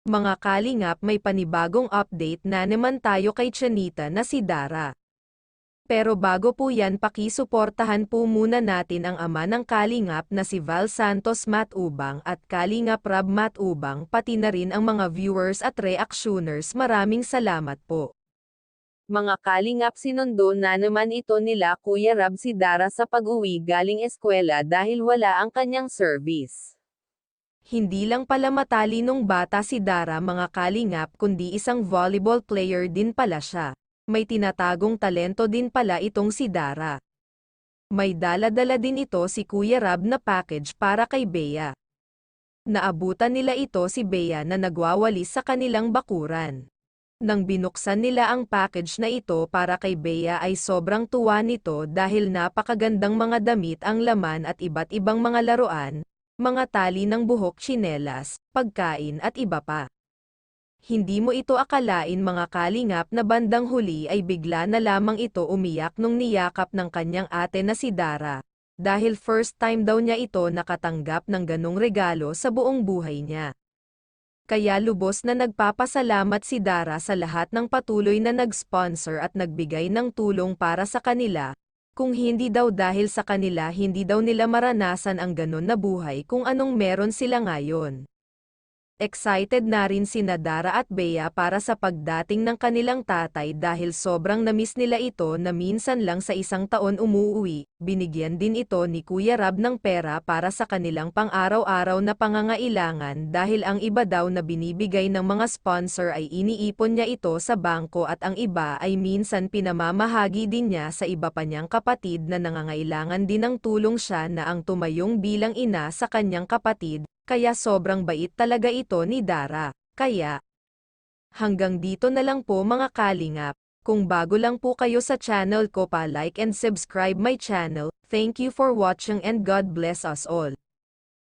Mga kalingap, may panibagong update na naman tayo kay Chanita na si Dara. Pero bago po yan, pakisuportahan po muna natin ang ama ng kalingap na si Val Santos Matubang at Kalingap Rab Matubang, pati na rin ang mga viewers at reactioners. Maraming salamat po. Mga kalingap, sinundo na naman ito nila Kuya Rab si Dara sa pag-uwi galing eskwela dahil wala ang kanyang service. Hindi lang pala matalinong bata si Dara mga kalingap, kundi isang volleyball player din pala siya. May tinatagong talento din pala itong si Dara. May dala-dala din ito si Kuya Rab na package para kay Bea. Naabutan nila ito si Bea na nagwawalis sa kanilang bakuran. Nang binuksan nila ang package na ito para kay Bea ay sobrang tuwa nito dahil napakagandang mga damit ang laman at iba't ibang mga laruan, mga tali ng buhok, tsinelas, pagkain at iba pa. Hindi mo ito akalain mga kalingap na bandang huli ay bigla na lamang ito umiyak nung niyakap ng kanyang ate na si Dara, dahil first time daw niya ito nakatanggap ng ganong regalo sa buong buhay niya. Kaya lubos na nagpapasalamat si Dara sa lahat ng patuloy na nag-sponsor at nagbigay ng tulong para sa kanila. Kung hindi daw dahil sa kanila, hindi daw nila maranasan ang ganon na buhay kung anong meron sila ngayon. Excited na rin sina Dara at Bea para sa pagdating ng kanilang tatay dahil sobrang namiss nila ito na minsan lang sa isang taon umuuwi. Binigyan din ito ni Kuya Rab ng pera para sa kanilang pang-araw-araw na pangangailangan dahil ang iba daw na binibigay ng mga sponsor ay iniipon niya ito sa bangko at ang iba ay minsan pinamamahagi din niya sa iba pa niyang kapatid na nangangailangan din ng tulong. Siya na ang tumayong bilang ina sa kanyang kapatid. Kaya sobrang bait talaga ito ni Dara. Kaya, hanggang dito na lang po mga kalingap. Kung bago lang po kayo sa channel ko, pa-like and subscribe my channel. Thank you for watching and God bless us all.